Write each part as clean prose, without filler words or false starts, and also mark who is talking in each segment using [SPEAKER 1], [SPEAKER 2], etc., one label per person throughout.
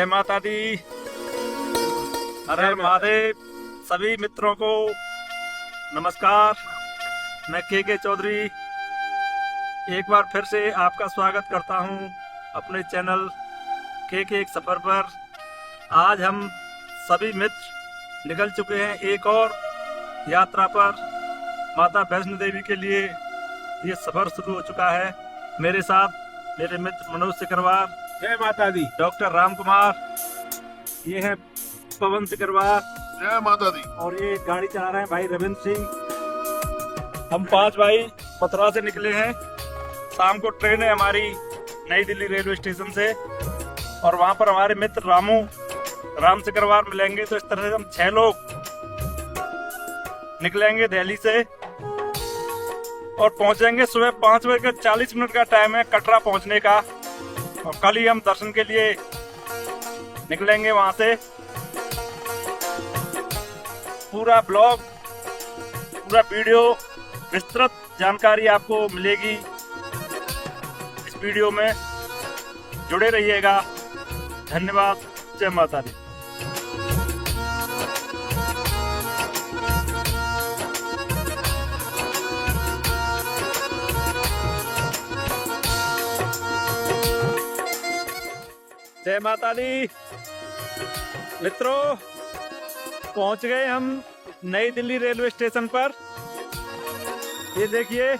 [SPEAKER 1] जय माता दी, हर हर महादेव। सभी मित्रों को नमस्कार। मैं के चौधरी एक बार फिर से आपका स्वागत करता हूं अपने चैनल के एक सफर पर। आज हम सभी मित्र निकल चुके हैं एक और यात्रा पर। माता वैष्णो देवी के लिए ये सफर शुरू हो चुका है। मेरे साथ मेरे मित्र मनोज सिकरवार,
[SPEAKER 2] जय माता दी,
[SPEAKER 1] डॉक्टर राम कुमार, ये है पवन सिकरवार,
[SPEAKER 3] जय माता दी,
[SPEAKER 1] और ये गाड़ी चला रहे हैं भाई रविंद्र सिंह। हम 5 भाई मथुरा से निकले हैं। शाम को ट्रेन है हमारी नई दिल्ली रेलवे स्टेशन से, और वहां पर हमारे मित्र राम सिकरवार मिलेंगे। तो इस तरह से हम 6 लोग निकलेंगे दिल्ली से और पहुंचेंगे सुबह 5:40 का टाइम है कटरा पहुंचने का। और कल ही हम दर्शन के लिए निकलेंगे वहां से। पूरा ब्लॉग, पूरा वीडियो, विस्तृत जानकारी आपको मिलेगी इस वीडियो में। जुड़े रहिएगा। धन्यवाद। जय माता दी। जय माता दी। मित्रों, पहुंच गए हम नई दिल्ली रेलवे स्टेशन पर। ये देखिए,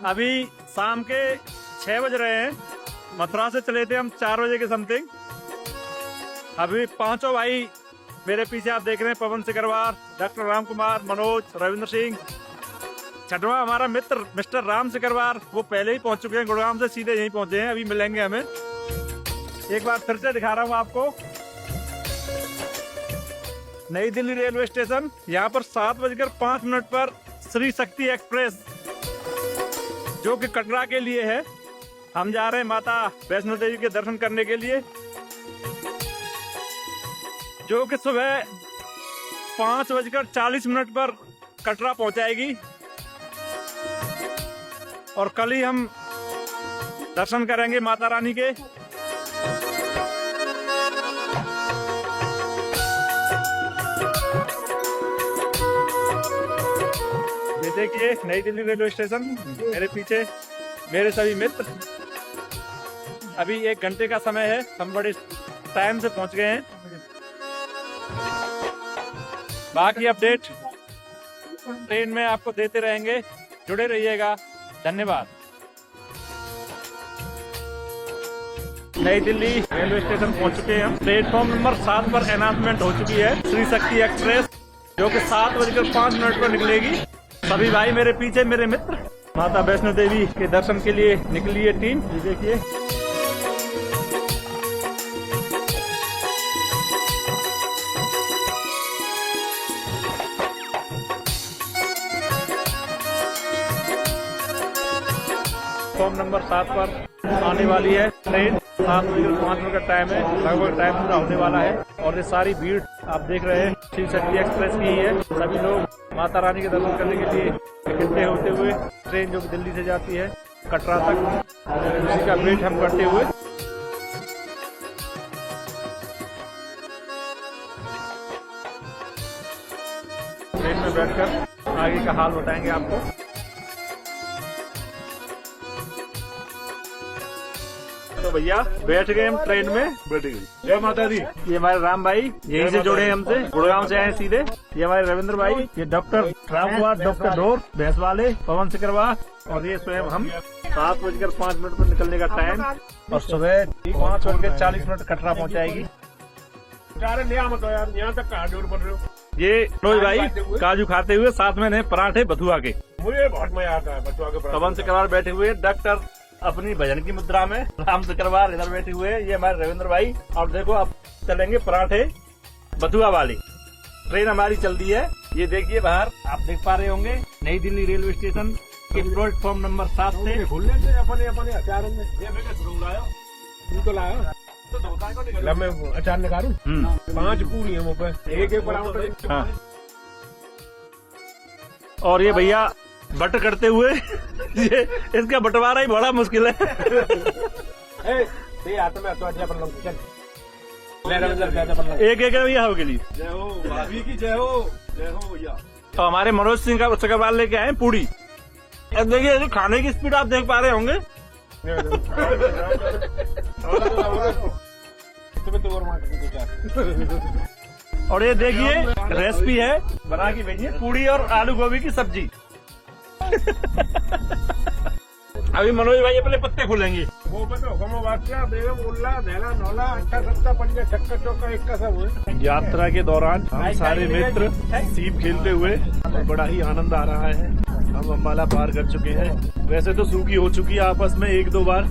[SPEAKER 1] अभी शाम के 6 बज रहे हैं। मथुरा से चले थे हम 4 बजे के समथिंग। अभी 5 भाई मेरे पीछे आप देख रहे हैं, पवन सिकरवार, डॉक्टर राम कुमार, मनोज, रविंद्र सिंह। 6वां हमारा मित्र मिस्टर राम सिकरवार, वो पहले ही पहुंच चुके हैं। गुड़गांव से सीधे यहीं पहुंचे हैं, अभी मिलेंगे हमें। एक बार फिर से दिखा रहा हूं आपको नई दिल्ली रेलवे स्टेशन। यहाँ पर 7:05 पर श्री शक्ति एक्सप्रेस, जो कि कटरा के लिए है। हम जा रहे हैं माता वैष्णो देवी के दर्शन करने के लिए, जो कि सुबह 5:40 पर कटरा पहुंचाएगी। और कल ही हम दर्शन करेंगे माता रानी के। ये देखिए नई दिल्ली रेलवे स्टेशन, मेरे पीछे मेरे सभी मित्र। अभी 1 घंटे का समय है, हम बड़े टाइम से पहुंच गए हैं। बाकी अपडेट ट्रेन में आपको देते रहेंगे। जुड़े रहिएगा। धन्यवाद। नई दिल्ली रेलवे स्टेशन पहुंच चुके हैं हम। प्लेटफॉर्म नंबर 7 पर अनाउंसमेंट हो चुकी है श्री शक्ति एक्सप्रेस, जो कि 7:05 पर निकलेगी। सभी भाई मेरे पीछे, मेरे मित्र। माता वैष्णो देवी के दर्शन के लिए निकली है टीम। ये देखिए, प्लेटफॉर्म नंबर 7 पर आने वाली है ट्रेन। 7:05 का टाइम है, लगभग टाइम पूरा होने वाला है। और ये सारी भीड़ आप देख रहे हैं श्री शक्ति एक्सप्रेस की ही है। सभी लोग माता रानी के दर्शन करने के लिए इकट्ठे होते हुए ट्रेन जो दिल्ली से जाती है कटरा तक, उसी का वेट हम करते हुए ट्रेन में बैठकर आगे का हाल बताएंगे आपको। तो भैया बैठ गए हम ट्रेन में।
[SPEAKER 3] बैठ गई।
[SPEAKER 2] जय माता दी।
[SPEAKER 1] ये हमारे राम भाई यहीं से जुड़े हैं हमसे, गुड़गांव से आए सीधे। ये हमारे रविंद्र भाई, ये डॉक्टर राम कुमार, डॉक्टर ढोर भैंस वाले, पवन सिकरवार, और ये स्वयं हम। 7:05 पर निकलने का टाइम, और सुबह 5:40 कटरा पहुंचाएगी।
[SPEAKER 2] यार यहाँ तक कहाँ जोड़ पड़ रहे हो।
[SPEAKER 1] ये रोज भाई काजू खाते हुए, साथ में पराठे बथुआ के।
[SPEAKER 2] मुझे बहुत मजा आता है बच्चों के।
[SPEAKER 1] पवन सिकरवार बैठे हुए, डॉक्टर अपनी भजन की मुद्रा में, राम सिकरवार इधर बैठे हुए। ये हमारे रविंद्र भाई। और देखो अब चलेंगे पराठे बथुआ वाली। ट्रेन हमारी चल दी है। ये देखिए बाहर आप देख पा रहे होंगे नई दिल्ली रेलवे स्टेशन के प्लेटफॉर्म नंबर 7 से।
[SPEAKER 2] खुलने से अपने हथियार में तू तो लाया मैं अचार निकालू। 5 पूरी है वो पे, एक बराबर।
[SPEAKER 1] हाँ। और ये भैया बट करते हुए ये इसका बंटवारा ही बड़ा मुश्किल है।
[SPEAKER 2] हाथ में तो अपन लोग चल ले रविंद्र अपन लोग
[SPEAKER 1] एक एक भैया हो के लिए
[SPEAKER 2] जय हो भाभी की जय हो भैया।
[SPEAKER 1] तो हमारे मनोज सिंह का चक्रवाल लेके आए पूड़ी। अब देखिए जो खाने की स्पीड आप देख पा रहे होंगे। और ये देखिए रेसिपी है बना के भेजिए पूड़ी और आलू गोभी की सब्जी। अभी मनोज भाई अपने पत्ते खोलेंगे।
[SPEAKER 2] वो बताओ कमो वाक्या बेगम उल्ला धेला नौला 8 7 5 छक्का चौका एक का सब हुए।
[SPEAKER 1] यात्रा के दौरान हम सारे मित्र सीप खेलते हुए और बड़ा ही आनंद आ रहा है। हम अम्बाला पार कर चुके हैं। वैसे तो सूखी हो चुकी है आपस में एक दो बार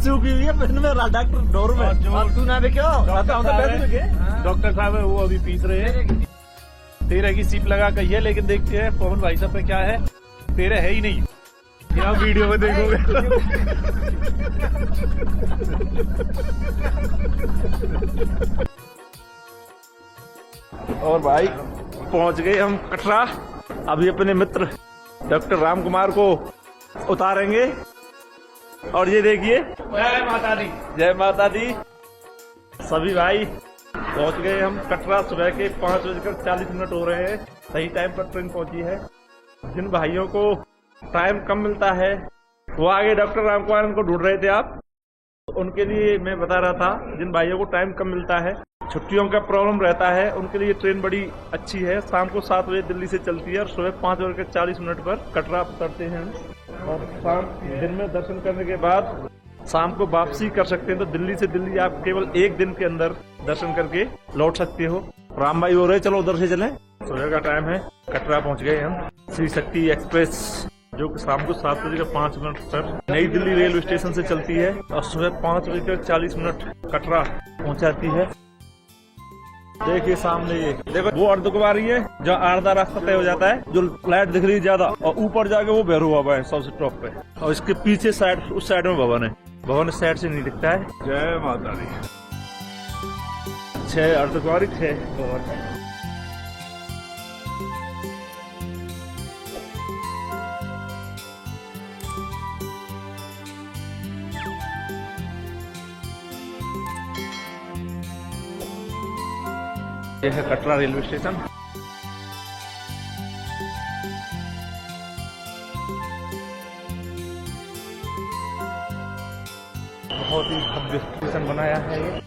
[SPEAKER 1] सूखी हुई है। डॉक्टर डोर में तू ना डॉक्टर साहब है वो अभी पीस रहे हैं। 13 की सीप लगा कही है लेकिन देखते हैं पवन भाई साहब पे क्या है। 13 है ही नहीं। क्या वीडियो में देखोगे। और भाई पहुंच गए हम कटरा। अभी अपने मित्र डॉक्टर राम कुमार को उतारेंगे। और ये देखिए
[SPEAKER 2] जय माता दी
[SPEAKER 1] जय माता दी। सभी भाई पहुंच गए हम कटरा। सुबह के 5:40 हो रहे हैं। सही टाइम पर ट्रेन पहुंची है। जिन भाइयों को टाइम कम मिलता है वो आगे डॉक्टर राम कुमार को ढूंढ रहे थे आप, उनके लिए मैं बता रहा था। जिन भाइयों को टाइम कम मिलता है, छुट्टियों का प्रॉब्लम रहता है, उनके लिए ट्रेन बड़ी अच्छी है। शाम को 7 बजे दिल्ली से चलती है और सुबह 5:40 पर कटरा उतरते हैं। और शाम दिन में दर्शन करने के बाद शाम को वापसी कर सकते हैं। तो दिल्ली से दिल्ली आप केवल एक दिन के अंदर दर्शन करके लौट सकते हो। राम भाई हो रहे चलो उधर से चलें। सुबह का टाइम है। कटरा पहुंच गए हम। श्री शक्ति एक्सप्रेस जो कि शाम को 7:05 पर नई दिल्ली रेलवे स्टेशन से चलती है और सुबह 5:40 कटरा पहुंचाती है। देखिए सामने ये देखो वो अर्धकुमारी है जो आधा रास्ता तय हो जाता है। जो लाइट दिख रही है ज्यादा और ऊपर जाके वो भैरव बाबा है सबसे टॉप पे। और इसके पीछे साइड उस साइड में भवन है। भवन इस साइड से नहीं दिखता है।
[SPEAKER 2] जय माता दी।
[SPEAKER 1] 6 अर्धकुमारी 6 भवन। यह है कटरा रेलवे स्टेशन। बहुत ही भव्य स्टेशन बनाया है ये।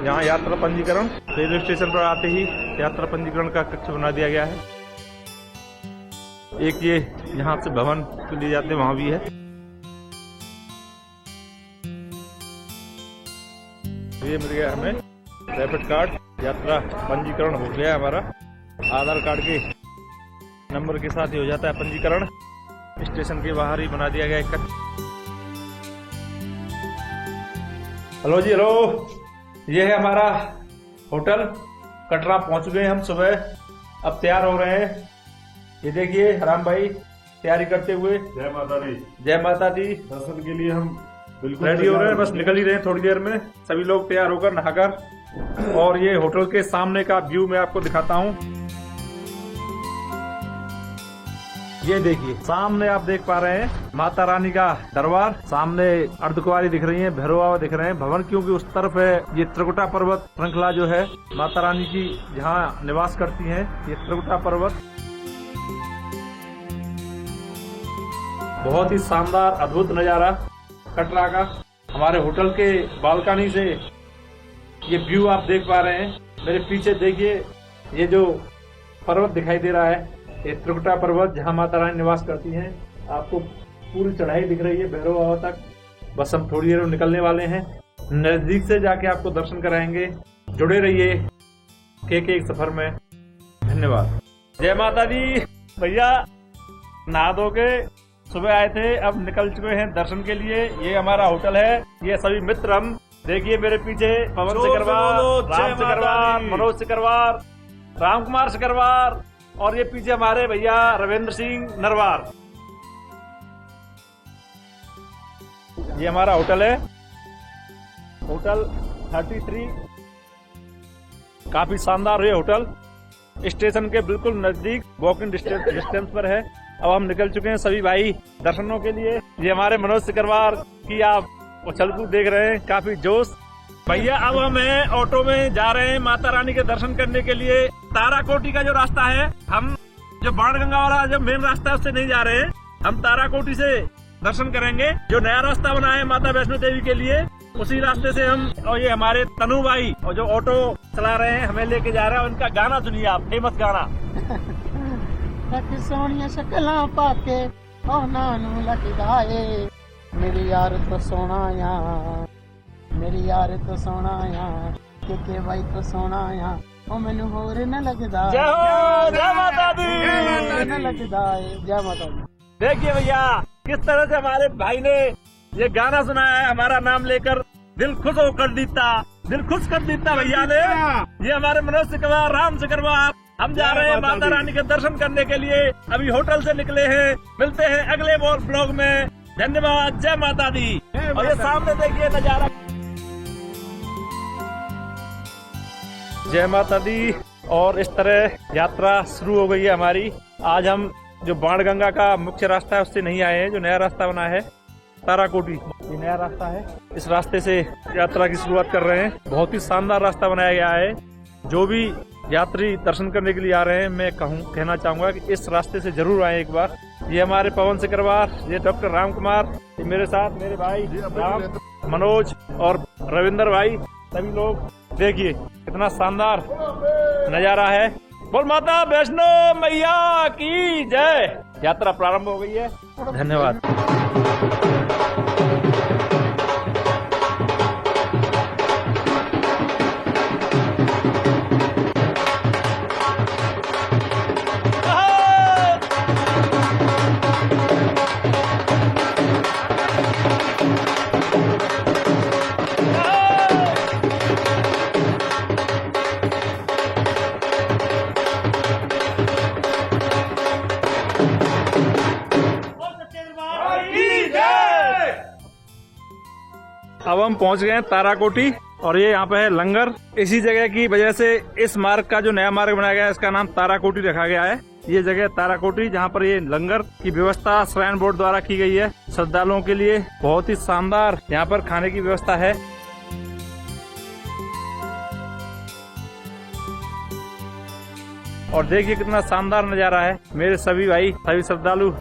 [SPEAKER 1] यहाँ यात्रा पंजीकरण रेलवे स्टेशन पर आते ही यात्रा पंजीकरण का कक्ष बना दिया गया है। एक ये यहाँ से भवन के लिए जाते वहां भी है। ये मिल गया हमें रैपिड कार्ड। यात्रा पंजीकरण हो गया हमारा। आधार कार्ड के नंबर के साथ ही हो जाता है पंजीकरण। स्टेशन के बाहर ही बना दिया गया है कक्ष। हेलो जी हेलो। ये है हमारा होटल। कटरा पहुंच गए हम सुबह। अब तैयार हो रहे हैं। ये देखिए राम भाई तैयारी करते हुए।
[SPEAKER 2] जय माता दी
[SPEAKER 1] जय माता दी।
[SPEAKER 2] दर्शन के लिए हम बिल्कुल
[SPEAKER 1] रेडी हो रहे हैं। बस निकल ही रहे हैं थोड़ी देर में। सभी लोग तैयार होकर नहाकर। और ये होटल के सामने का व्यू मैं आपको दिखाता हूँ। ये देखिए सामने आप देख पा रहे हैं माता रानी का दरबार। सामने अर्धकुमारी दिख रही है, भैरव बाबा दिख रहे हैं। भवन क्योंकि उस तरफ है। ये त्रिकुटा पर्वत श्रृंखला जो है माता रानी की जहाँ निवास करती हैं, ये त्रिकुटा पर्वत। बहुत ही शानदार अद्भुत नजारा कटरा का। हमारे होटल के बालकनी से ये व्यू आप देख पा रहे हैं। मेरे पीछे देखिए ये जो पर्वत दिखाई दे रहा है, ये त्रिकुटा पर्वत जहाँ माता रानी निवास करती हैं। आपको पूरी चढ़ाई दिख रही है भैरव बाबा तक। बस हम थोड़ी देर में निकलने वाले हैं। नजदीक से जाके आपको दर्शन कराएंगे। जुड़े रहिए के एक सफर में। धन्यवाद। जय माता दी। भैया नहा धो के सुबह आए थे, अब निकल चुके हैं दर्शन के लिए। ये हमारा होटल है। ये सभी मित्र हम देखिए मेरे पीछे पवन सिकरवार, राम सिकरवार, मनोज सिकरवार, राम कुमार सिकरवार और ये पीछे हमारे भैया रविंद्र सिंह नरवार। ये हमारा होटल है, होटल 33। काफी शानदार है होटल, स्टेशन के बिल्कुल नजदीक, वॉकिंग डिस्टेंस पर है। अब हम निकल चुके हैं सभी भाई दर्शनों के लिए। ये हमारे मनोज सिकरवार की आप उछल कूद देख रहे हैं, काफी जोश। भैया अब हम हैं ऑटो में जा रहे हैं माता रानी के दर्शन करने के लिए। ताराकोटी का जो रास्ता है, हम जो बाणगंगा वाला जो मेन रास्ता है उससे नहीं जा रहे हैं, हम ताराकोटी से दर्शन करेंगे। जो नया रास्ता बना है माता वैष्णो देवी के लिए, उसी रास्ते से हम, और ये हमारे तनु भाई और जो ऑटो चला रहे हैं हमें लेके जा रहे हैं। उनका गाना सुनिए आप, फेमस गाना।
[SPEAKER 3] सोनिया शक्ला पाके नानू लगदाए, मेरी यार तो सोना या, मेरी यार तो सोना या, के भाई तो सोना या, ओ मैनू होर न लगदा।
[SPEAKER 1] जय हो, जय माता दी,
[SPEAKER 3] न लगदा है। जय माता दी।
[SPEAKER 1] देखिए भैया किस तरह से हमारे भाई ने ये गाना सुनाया है, हमारा नाम लेकर दिल खुश होकर दीता, दिल खुश कर दीता भैया ने। ये हमारे मनोज सिकरवार, राम सिकरवार, हम जा रहे हैं माता रानी के दर्शन करने के लिए। अभी होटल से निकले हैं, मिलते हैं अगले ब्लॉग में। धन्यवाद, जय माता दी। और ये सामने देखिए नजारा। जय माता दी। और इस तरह यात्रा शुरू हो गई है हमारी। आज हम जो बाणगंगा का मुख्य रास्ता है उससे नहीं आए हैं, जो नया रास्ता बना है ताराकोटी, ये नया रास्ता है। इस रास्ते से यात्रा की शुरुआत कर रहे हैं। बहुत ही शानदार रास्ता बनाया गया है। जो भी यात्री दर्शन करने के लिए आ रहे हैं, मैं कहना चाहूंगा कि इस रास्ते से जरूर आए एक बार। ये हमारे पवन सिकरवार, ये डॉक्टर राम कुमार, ये मेरे साथ मेरे भाई राम, मनोज और रविंदर भाई, सभी लोग। देखिए कितना शानदार नजारा है। बोल माता वैष्णो मैया की जय। यात्रा प्रारंभ हो गई है। धन्यवाद। अब हम पहुंच गए हैं ताराकोटी, और ये यहाँ पे है लंगर। इसी जगह की वजह से इस मार्ग का जो नया मार्ग बनाया गया है, इसका नाम ताराकोटी रखा गया है। ये जगह ताराकोटी, जहाँ पर ये लंगर की व्यवस्था श्राइन बोर्ड द्वारा की गई है श्रद्धालुओं के लिए। बहुत ही शानदार यहाँ पर खाने की व्यवस्था है। और देखिए कितना शानदार नजारा है। मेरे सभी भाई, सभी श्रद्धालु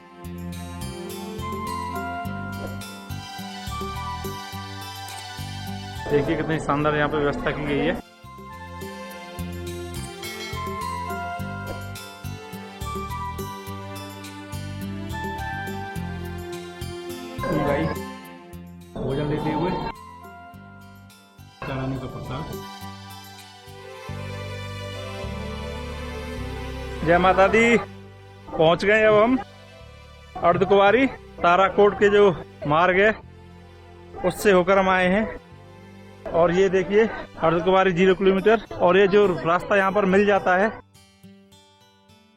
[SPEAKER 1] देखिए कितनी शानदार यहाँ पे व्यवस्था की गई है। भाई भोजन लेते हुए चढ़ाने का प्रसाद। जय माता दी। पहुंच गए अब हम अर्धकुंवारी। ताराकोट के जो मार्ग है उससे होकर हम आए हैं। और ये देखिए अर्धकुंवारी 0 किलोमीटर। और ये जो रास्ता यहाँ पर मिल जाता है,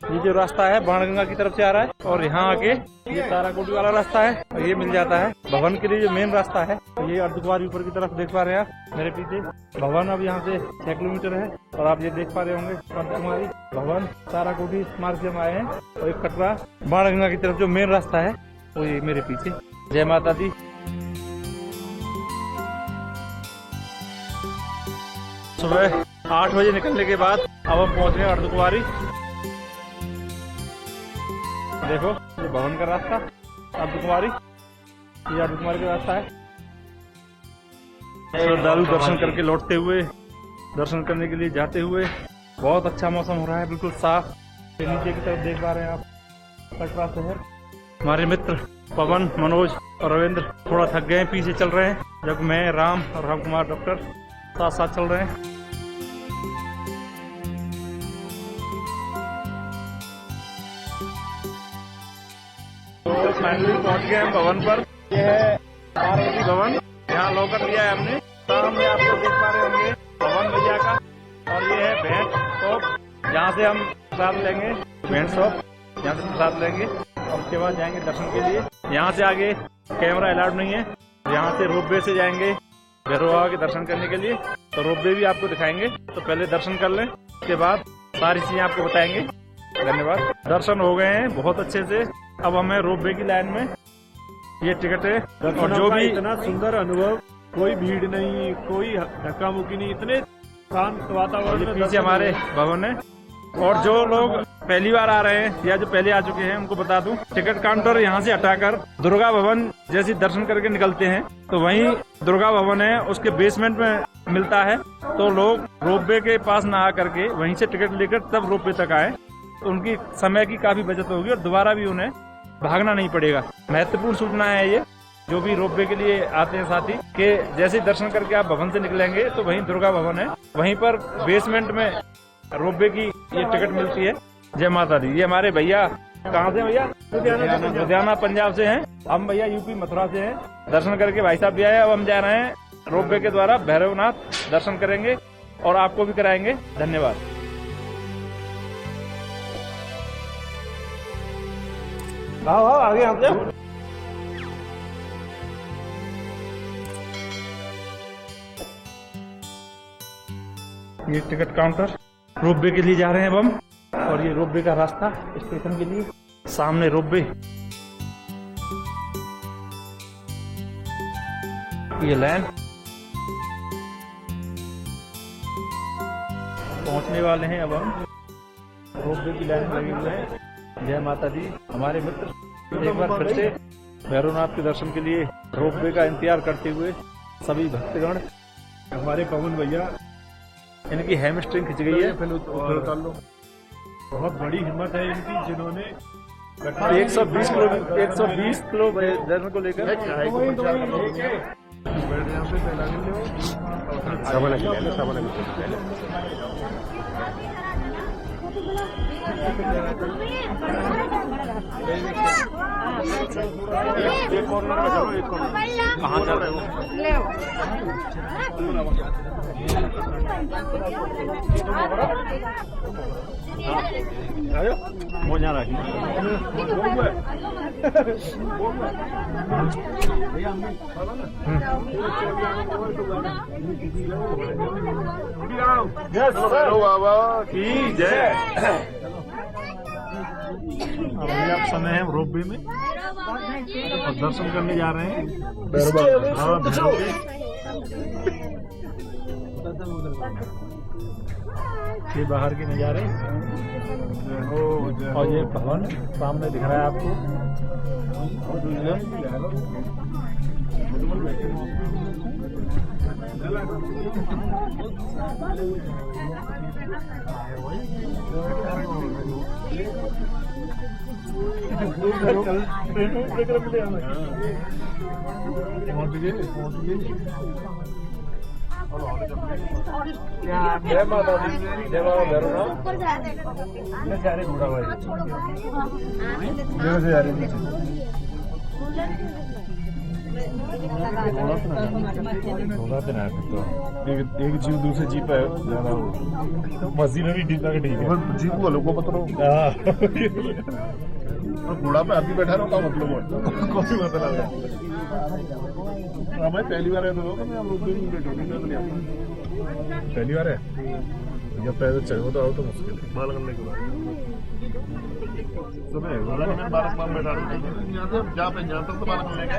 [SPEAKER 1] ये जो रास्ता है बाणगंगा की तरफ से आ रहा है, और यहाँ आके ये ताराकोटी वाला रास्ता है, और ये मिल जाता है भवन के लिए जो मेन रास्ता है। ये अर्धकुंवारी ऊपर की तरफ देख पा रहे हैं आप मेरे पीछे। भवन अब यहाँ से 6 किलोमीटर है, और आप ये देख पा रहे होंगे अर्धकुंवारी भवन ताराकोटी मार्ग से हम आए हैं। और एक कटरा बाणगंगा की तरफ जो मेन रास्ता है वो ये मेरे पीछे। जय माता दी। सुबह 8 बजे निकलने के बाद अब हम पहुंच गए अर्धकुंवारी। देखो ये भवन का रास्ता अर्धकुंवारी, ये अर्धकुंवारी का रास्ता है। श्रद्धालु दर्शन करके लौटते हुए, दर्शन करने के लिए जाते हुए। बहुत अच्छा मौसम हो रहा है, बिल्कुल साफ। नीचे की तरफ देख पा रहे हैं आप कटरा शहर। हमारे मित्र पवन, मनोज और रविंद्र थोड़ा थक गए, पीछे चल रहे हैं, जब मैं, राम और राम कुमार डॉक्टर साथ साथ चल रहे हैं। तो फाइनली पहुंच गए हम भवन पर। यह है पार्वती भवन, यहाँ लॉकर लिया है हमने। सामने आपको देख पा रहे होंगे भवन भैया का। और ये है भेंट शॉप, जहाँ से हम प्रसाद लेंगे। भेंट शॉप, यहाँ से प्रसाद लेंगे और उसके बाद जाएंगे दर्शन के लिए। यहाँ से आगे कैमरा अलाउड नहीं है, यहाँ से रोपवे से जाएंगे भैरव बाबा के दर्शन करने के लिए, तो रोपवे भी आपको दिखाएंगे। तो पहले दर्शन कर लें, उसके बाद सारी चीजें आपको बताएंगे। धन्यवाद। दर्शन हो गए हैं बहुत अच्छे से। अब हमें रोपवे की लाइन में ये टिकट है, और जो भी
[SPEAKER 2] इतना सुंदर अनुभव, कोई भीड़ नहीं, कोई धक्का मुक्की नहीं, इतने शांत वातावरण में
[SPEAKER 1] पीछे हमारे भवन है। और जो लोग पहली बार आ रहे हैं या जो पहले आ चुके हैं उनको बता दूं, टिकट काउंटर यहाँ से हटाकर दुर्गा भवन जैसे दर्शन करके निकलते हैं तो वहीं दुर्गा भवन है, उसके बेसमेंट में मिलता है। तो लोग रोपवे के पास ना आकर के वहीं से टिकट लेकर तब रोपवे तक आए, तो उनकी समय की काफी बचत होगी और दोबारा भी उन्हें भागना नहीं पड़ेगा। महत्वपूर्ण सूचना है ये, जो भी रोपवे के लिए आते हैं साथी, कि जैसे ही दर्शन करके आप भवन से निकलेंगे तो वहीं दुर्गा भवन है, वहीं पर बेसमेंट में रोपवे की ये टिकट मिलती है। जय माता दी। ये हमारे भैया कहाँ से भैया? लुधियाना पंजाब से हैं। हम भैया यूपी मथुरा से हैं। दर्शन करके भाई साहब भी आए। अब हम जा रहे हैं रोपवे के द्वारा भैरवनाथ दर्शन करेंगे और आपको भी कराएंगे। धन्यवाद।
[SPEAKER 2] आओ आगे आप जाओ।
[SPEAKER 1] ये टिकट काउंटर, रोपवे के लिए जा रहे हैं अब हम, और ये रोपवे का रास्ता स्टेशन के लिए। सामने रोपवे, ये लाइन पहुंचने वाले हैं। अब हम रोपवे की लाइन लगे हुए हैं। जय माता दी। हमारे मित्र एक बार फिर से भैरवनाथ के दर्शन के लिए रोपवे का इंतजार करते हुए सभी भक्तगण।
[SPEAKER 2] हमारे पवन भैया,
[SPEAKER 1] इनकी हैमस्ट्रिंग खिंच गई है।
[SPEAKER 2] बहुत बड़ी हिम्मत है इनकी, जिन्होंने
[SPEAKER 1] 120 किलो वजन को लेकर कहाँ चल रहे हो? मोजा रखी बाबा की जय। अभी आप समय है रोपवे में और दर्शन करने जा रहे हैं भैरव के। ये बाहर के नज़ारे और ये भवन सामने दिख रहा है आपको। जय माता दी। जय बाबा भैरवनाथ। एक जीव दूसरे जीव पे मस्जिद में भी ठीक है।
[SPEAKER 2] जीव को लोगों को घोड़ा पे आदमी बैठा रहो, क्या मतलब है? कोई मतलब नहीं। मैं पहली बार है तो पहली बार है। जब पैदल चलो तो आओ तो मुश्किल है माल करने के बाद। जहाँ पे जहाँ तक तो माल करने का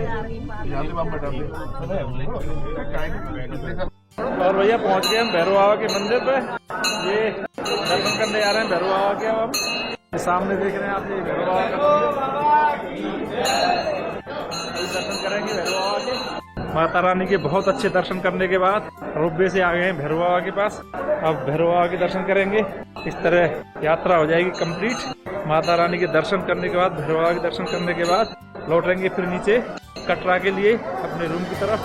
[SPEAKER 2] यहाँ से बैठा।
[SPEAKER 1] और भैया पहुंच गए हम भैरव बाबा के मंदिर पे। ये दर्शन करने जा रहे हैं भैरव बाबा के। अब हम सामने देख रहे हैं आप, ये भैरव बाबा का दर्शन करेंगे भैरव बाबा के। माता रानी के बहुत अच्छे दर्शन करने के बाद रोपवे से आ गए हैं भैरव बाबा के पास। अब भैरव बाबा के दर्शन करेंगे। इस तरह यात्रा हो जाएगी कंप्लीट। माता रानी के दर्शन करने के बाद, भैरव बाबा के दर्शन करने के बाद लौटेंगे फिर नीचे कटरा के लिए अपने रूम की तरफ।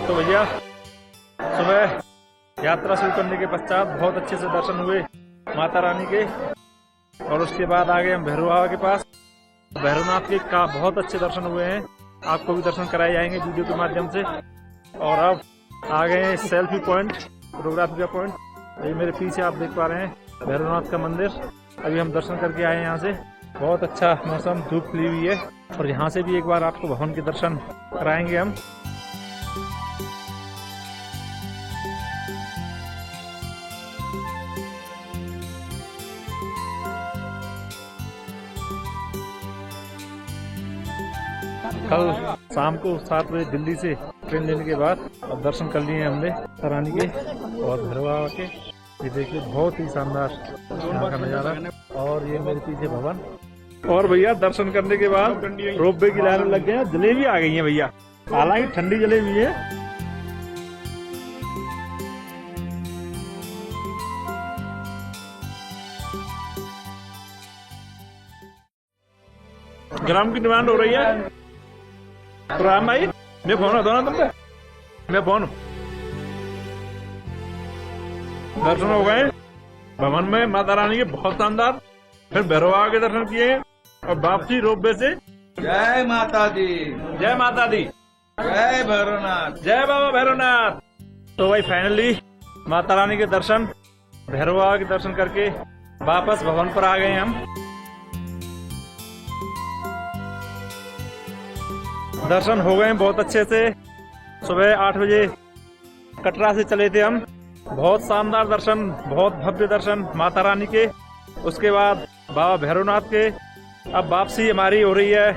[SPEAKER 1] तो भैया सुबह यात्रा शुरू करने के पश्चात बहुत अच्छे से दर्शन हुए माता रानी के, और उसके बाद आ गए हम भैरव बाबा के पास। भैरवनाथ के का बहुत अच्छे दर्शन हुए हैं, आपको भी दर्शन कराए जाएंगे वीडियो के माध्यम से। और अब आ गए हैं सेल्फी पॉइंट, फोटोग्राफी का पॉइंट। ये मेरे पीछे आप देख पा रहे हैं भैरवनाथ का मंदिर। अभी हम दर्शन करके आए हैं यहाँ से। बहुत अच्छा मौसम, धूप खिली हुई है, और यहाँ से भी एक बार आपको भवन के दर्शन कराएंगे हम। कल शाम को 7 बजे दिल्ली से ट्रेन लेने के बाद अब दर्शन कर लिए हमने रानी के और भैरव बाबा के। ये देखिए बहुत ही शानदार यहाँ का नजारा। और ये मेरे पीछे भवन। और भैया दर्शन करने के बाद रोपवे की लाइन लग गए हैं, जलेबी आ गई है भैया, हालांकि ठंडी जलेबी है। ग्राम की डिमांड हो रही है तो राम भाई मैं फोन दो ना तुमसे, मैं फोन। दर्शन हो गए भवन में माता रानी के बहुत शानदार, फिर भैरव बाबा के दर्शन किए और वापसी रोपवे से।
[SPEAKER 4] जय माता दी,
[SPEAKER 1] जय माता दी,
[SPEAKER 4] जय भैरवनाथ,
[SPEAKER 1] जय बाबा भैरवनाथ। तो भाई फाइनली माता रानी के दर्शन, भैरव बाबा के दर्शन करके वापस भवन पर आ गए हम। दर्शन हो गए बहुत अच्छे से। सुबह 8 बजे कटरा से चले थे हम। बहुत शानदार दर्शन, बहुत भव्य दर्शन माता रानी के। उसके बाद बाबा भैरवनाथ के। अब वापसी हमारी हो रही है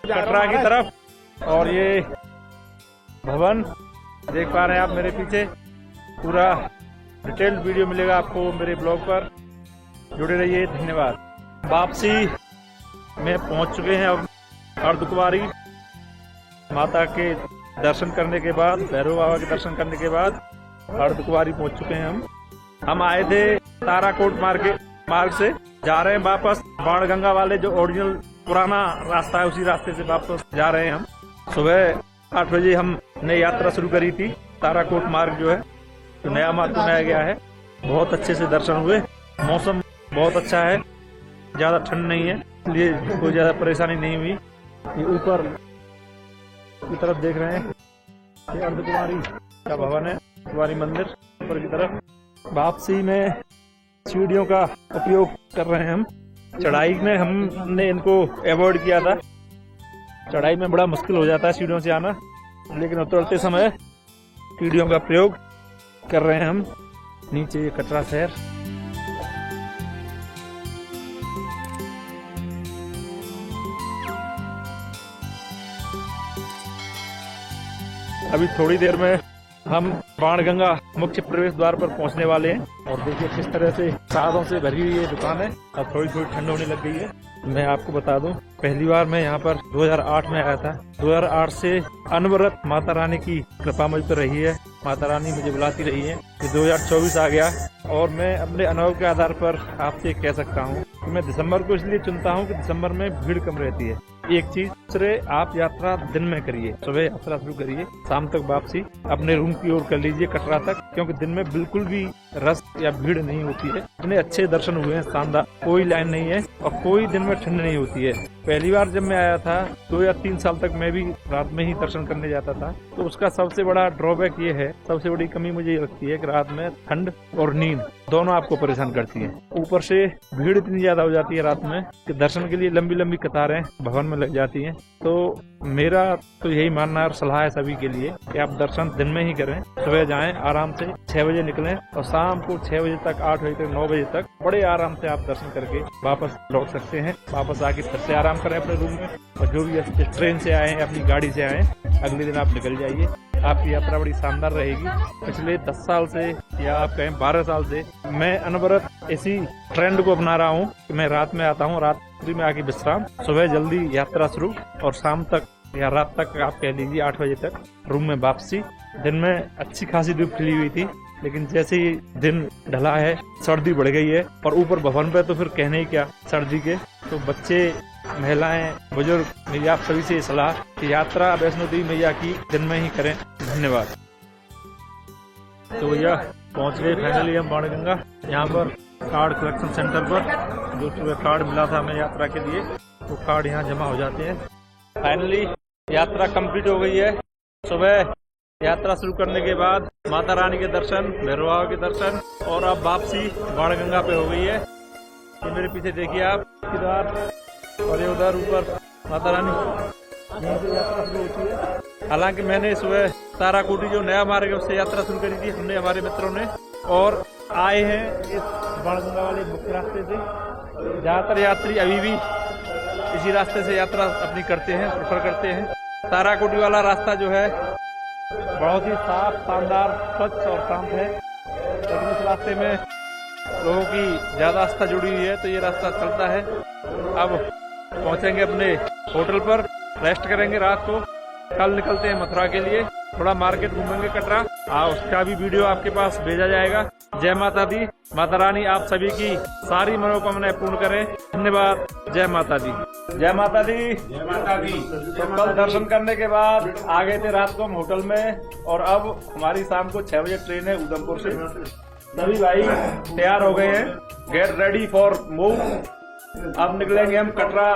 [SPEAKER 1] कटरा की तरफ। और ये भवन देख पा रहे हैं आप मेरे पीछे। पूरा डिटेल्ड वीडियो मिलेगा आपको मेरे ब्लॉग पर, जुड़े रहिए। धन्यवाद। वापसी में पहुंच चुके हैं अब अर्धकुंवारी। माता के दर्शन करने के बाद, भैरव बाबा के दर्शन करने के बाद अर्धकुंवारी पहुंच चुके हैं हम आए थे ताराकोट मार्ग से, जा रहे हैं वापस बाणगंगा वाले जो ओरिजिनल पुराना रास्ता है, उसी रास्ते से वापस जा रहे हैं हम। सुबह 8 बजे हमने यात्रा शुरू करी थी। ताराकोट मार्ग जो है तो नया मार्ग बनाया गया है। बहुत अच्छे से दर्शन हुए। मौसम बहुत अच्छा है, ज्यादा ठंड नहीं है, इसलिए कोई ज्यादा परेशानी नहीं हुई। ये ऊपर की तरफ देख रहे हैं, ये अर्धकुंवारी का भवन है, कुंवारी मंदिर ऊपर की तरफ। वापसी में सीढ़ियों का उपयोग कर रहे हैं हम। चढ़ाई में हमने इनको अवॉइड किया था, चढ़ाई में बड़ा मुश्किल हो जाता है सीढ़ियों से आना, लेकिन उतरते समय सीढ़ियों का प्रयोग कर रहे हैं हम। नीचे ये कटरा शहर। अभी थोड़ी देर में हम बाणगंगा मुख्य प्रवेश द्वार पर पहुंचने वाले हैं। और देखिए किस तरह से साधों से भरी हुई ये दुकान है। अब थोड़ी थोड़ी ठंड होने लग गई है। मैं आपको बता दूं, पहली बार मैं यहाँ पर 2008 में आया था। 2008 से अनवरत माता रानी की कृपा मुझ पर रही है। माता रानी मुझे बुलाती रही है। 2024 आ गया और मैं अपने अनुभव के आधार पर आपसे कह सकता हूँ कि मैं दिसंबर को इसलिए चुनता हूँ कि दिसंबर में भीड़ कम रहती है। एक चीज, दूसरे आप यात्रा दिन में करिए, सुबह यात्रा शुरू करिए, शाम तक वापसी अपने रूम की ओर कर लीजिए कटरा तक, क्योंकि दिन में बिल्कुल भी रस या भीड़ नहीं होती है। इतने अच्छे दर्शन हुए हैं, शानदार, कोई लाइन नहीं है और कोई दिन में ठंड नहीं होती है। पहली बार जब मैं आया था 2 या 3 साल तक मैं भी रात में ही दर्शन करने जाता था, तो उसका सबसे बड़ा ड्रॉबैक ये है, सबसे बड़ी कमी मुझे ये लगती है कि रात में ठंड और नींद दोनों आपको परेशान करती है। ऊपर से भीड़ इतनी ज्यादा हो जाती है रात में कि दर्शन के लिए लंबी लंबी कतारें भवन में लग जाती हैं। तो मेरा तो यही मानना और सलाह है सभी के लिए कि आप दर्शन दिन में ही करें। सुबह जाएं आराम से, 6 बजे निकलें और शाम को 6 बजे तक, 8 बजे तक, 9 बजे तक बड़े आराम से आप दर्शन करके वापस लौट सकते हैं। वापस आके फिर से आराम करें अपने रूम में, और जो भी ट्रेन से आए हैं, अपनी गाड़ी से आए, अगले दिन आप निकल जाइए। आपकी यात्रा बड़ी शानदार रहेगी। पिछले 10 साल से या आप कहें 12 साल से मैं अनवरत इसी ट्रेंड को अपना रहा हूँ कि मैं रात में आता हूँ, रात्रि में आके विश्राम, सुबह जल्दी यात्रा शुरू और शाम तक या रात तक आप कह लीजिए 8 बजे तक रूम में वापसी। दिन में अच्छी खासी धूप खिली हुई थी, लेकिन जैसे ही दिन ढला है सर्दी बढ़ गई है, और ऊपर भवन पे तो फिर कहने ही क्या सर्दी के। तो बच्चे, महिलाएं, बुजुर्ग, मेरी आप सभी से सलाह कि यात्रा वैष्णो देवी मैया की दिन में ही करें। धन्यवाद। तो भैया पहुंच गए फाइनली हम बाणगंगा, यहाँ पर कार्ड कलेक्शन सेंटर पर। जो सुबह कार्ड मिला था हमें यात्रा के लिए, वो कार्ड यहाँ जमा हो जाते हैं। फाइनली यात्रा कंप्लीट हो गई है। सुबह यात्रा शुरू करने के बाद माता रानी के दर्शन, भैरव बाबा के दर्शन, और अब वापसी बाणगंगा पे हो गई है। ये मेरे पीछे देखिए आप किधर, और ये उधर ऊपर माता रानी, यहीं से यात्रा शुरू होती है। हालांकि मैंने सुबह ताराकोटी जो नया मार्ग है उससे यात्रा शुरू करी थी, हमने हमारे मित्रों ने, और आए हैं इस बाणगंगा वाले मुख्य रास्ते से। ज्यादातर यात्री अभी भी इसी रास्ते से यात्रा अपनी करते हैं, प्रेफर करते हैं। ताराकोटी वाला रास्ता जो है बहुत ही साफ, शानदार, स्वच्छ और शांत है, लेकिन इस रास्ते में लोगों की ज्यादा आस्था जुड़ी हुई है, तो ये रास्ता चलता है। अब पहुंचेंगे अपने होटल पर, रेस्ट करेंगे रात को, कल निकलते हैं मथुरा के लिए। थोड़ा मार्केट घूमेंगे कटरा, उसका भी वीडियो आपके पास भेजा जाएगा। जय माता दी। माता रानी आप सभी की सारी मनोकामनाएं पूर्ण करें। धन्यवाद। जय माता दी। जय माता दी।
[SPEAKER 2] जय माता दी।
[SPEAKER 1] तो कल दर्शन करने के बाद आ गए थे रात को हम होटल में, और अब हमारी शाम को 6 बजे ट्रेन है उधमपुर से। सभी भाई तैयार हो गए हैं, गेट रेडी फॉर मूव। अब निकलेंगे हम कटरा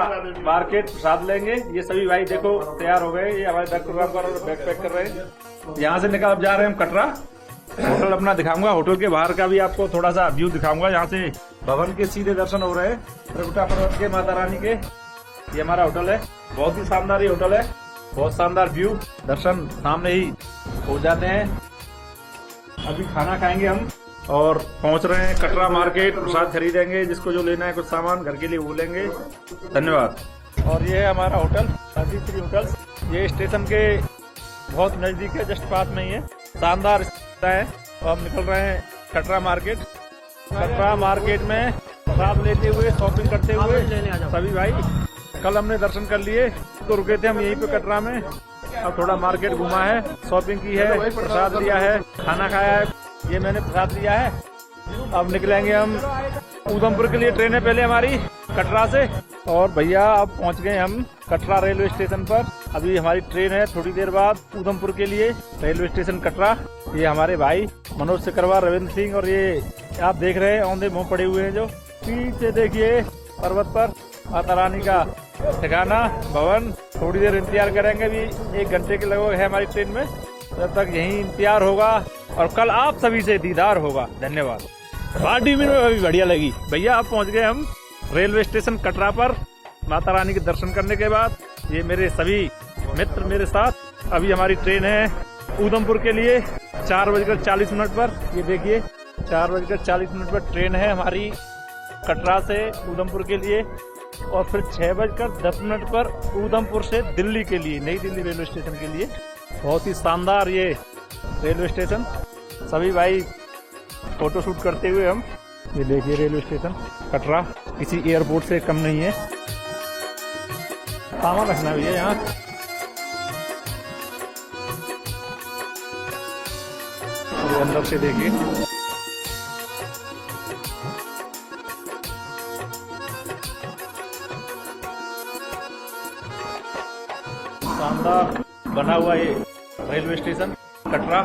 [SPEAKER 1] मार्केट, प्रसाद लेंगे। ये सभी भाई देखो तैयार हो गए, ये हमारे बैग प्रोग्राम कर बैग पैक कर रहे हैं। यहाँ से निकल अब जा रहे हैं हम कटरा। होटल अपना दिखाऊंगा, होटल के बाहर का भी आपको थोड़ा सा व्यू दिखाऊंगा। यहाँ से भवन के सीधे दर्शन हो रहे हैं, त्रिकुटा पर्वत के, माता रानी के। ये हमारा होटल है, बहुत ही शानदार ये होटल है, बहुत शानदार व्यू, दर्शन सामने ही हो जाते हैं। अभी खाना खाएंगे हम और पहुंच रहे हैं कटरा मार्केट, प्रसाद खरीदेंगे, जिसको जो लेना है कुछ सामान घर के लिए वो लेंगे। धन्यवाद। और ये है हमारा होटल, शांतिश्री होटल। ये स्टेशन के बहुत नजदीक है, जस्ट पास में ही है, शानदार है। तो हम निकल रहे हैं कटरा मार्केट। कटरा मार्केट में प्रसाद लेते हुए, शॉपिंग करते हुए सभी भाई। कल हमने दर्शन कर लिए तो रुके थे हम यहीं पे कटरा में। अब थोड़ा मार्केट घुमा है, शॉपिंग की है, प्रसाद लिया है, खाना खाया है। ये मैंने प्रसाद लिया है। अब निकलेंगे हम उधमपुर के लिए, ट्रेन है पहले हमारी कटरा से। और भैया अब पहुंच गए हम कटरा रेलवे स्टेशन पर। अभी हमारी ट्रेन है थोड़ी देर बाद उधमपुर के लिए, रेलवे स्टेशन कटरा। ये हमारे भाई मनोज सिकरवार, रविंद्र सिंह, और ये आप देख रहे हैं औंधे मुंह पड़े हुए हैं जो पीछे देखिए पर्वत पर माता रानी का ठिकाना, भवन। थोड़ी देर इंतजार करेंगे, अभी 1 घंटे के लगभग है हमारी ट्रेन में, जब तक यहीं इंतजार होगा और कल आप सभी से दीदार होगा। धन्यवाद। पार्टी में अभी बढ़िया लगी। भैया आप पहुंच गए हम रेलवे स्टेशन कटरा पर माता रानी के दर्शन करने के बाद। ये मेरे सभी मित्र मेरे साथ। अभी हमारी ट्रेन है उधमपुर के लिए 4:40 पर। ये देखिए 4:40 पर ट्रेन है हमारी कटरा से उधमपुर के लिए, और फिर 6:10 पर उधमपुर से दिल्ली के लिए, नई दिल्ली रेलवे स्टेशन के लिए। बहुत ही शानदार ये रेलवे स्टेशन। सभी भाई फोटो शूट करते हुए हम, ये देखिए रेलवे स्टेशन कटरा किसी एयरपोर्ट से कम नहीं है। सामान रखना भी है यहाँ। अंदर से देखिए शानदार बना हुआ ये रेलवे स्टेशन कटरा,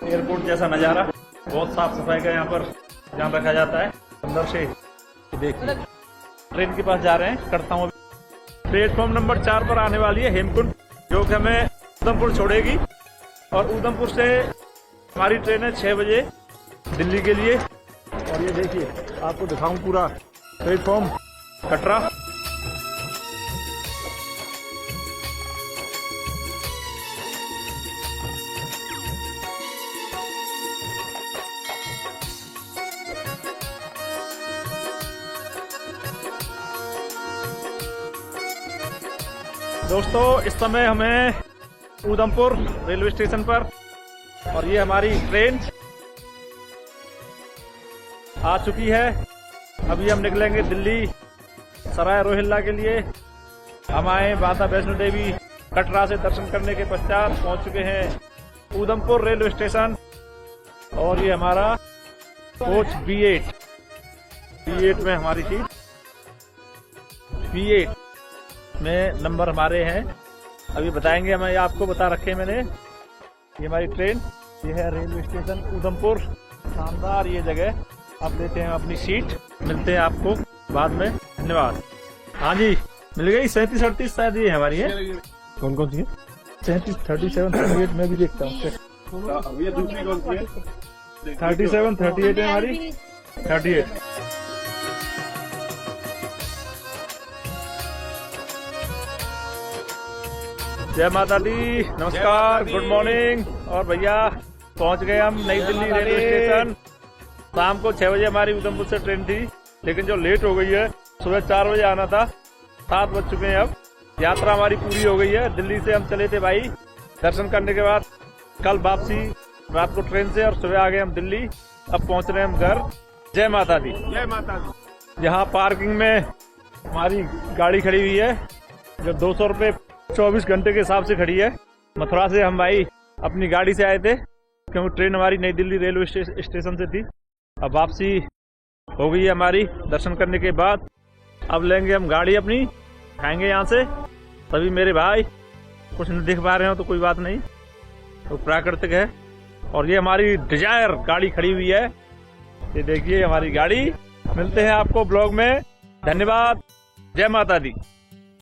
[SPEAKER 1] एयरपोर्ट जैसा नजारा। बहुत साफ सफाई का यहाँ पर ध्यान रखा जाता है। अंदर से देखिए ट्रेन के पास जा रहे हैं, करता हूँ। प्लेटफॉर्म नंबर 4 पर आने वाली है हेमकुंड, जो कि हमें उधमपुर छोड़ेगी। और उधमपुर से हमारी ट्रेन है 6 बजे दिल्ली के लिए। और ये देखिए आपको दिखाऊं पूरा प्लेटफॉर्म कटरा। दोस्तों इस समय हमें उधमपुर रेलवे स्टेशन पर, और ये हमारी ट्रेन आ चुकी है। अभी हम निकलेंगे दिल्ली सराय रोहिल्ला के लिए। हम आए माता वैष्णो देवी कटरा से दर्शन करने के पश्चात पहुंच चुके हैं उधमपुर रेलवे स्टेशन। और ये हमारा कोच B8 में हमारी सीट, B8 में नंबर हमारे हैं। अभी बताएंगे, हमें आपको बता रखे मैंने। ये हमारी ट्रेन, ये है रेलवे स्टेशन उधमपुर। शानदार ये जगह। अब लेते हैं अपनी सीट, मिलते हैं आपको बाद में। धन्यवाद। हाँ जी, मिल गई। 37 38 शायद ये हमारी है। कौन कौन सी है? 37 37 38 मैं भी देखता हूँ।
[SPEAKER 2] ये दूसरी कौन सी है?
[SPEAKER 1] 37 38 है हमारी। 38। जय माता दी, नमस्कार, गुड मॉर्निंग। और भैया पहुंच गए हम नई दिल्ली रेलवे स्टेशन। शाम को 6 बजे हमारी उधमपुर से ट्रेन थी, लेकिन जो लेट हो गई है, सुबह 4 बजे आना था, 7 बज चुके हैं। अब यात्रा हमारी पूरी हो गई है। दिल्ली से हम चले थे भाई, दर्शन करने के बाद कल वापसी रात को ट्रेन से, और सुबह आ गए हम दिल्ली। अब पहुंच रहे हैं हम घर। जय माता दी।
[SPEAKER 2] जय माता दी।
[SPEAKER 1] यहाँ पार्किंग में हमारी गाड़ी खड़ी हुई है, जो 200 रुपये 24 घंटे के हिसाब से खड़ी है। मथुरा से हम भाई अपनी गाड़ी से आए थे, क्योंकि ट्रेन हमारी नई दिल्ली रेलवे स्टेशन से थी। अब वापसी हो गई है हमारी दर्शन करने के बाद। अब लेंगे हम गाड़ी अपनी, खाएंगे यहाँ से। तभी मेरे भाई कुछ नहीं देख पा रहे हो तो कोई बात नहीं, तो प्राकृतिक है। और ये हमारी डिजायर गाड़ी खड़ी हुई है, ये देखिए हमारी गाड़ी। मिलते हैं आपको ब्लॉग में। धन्यवाद। जय माता दी।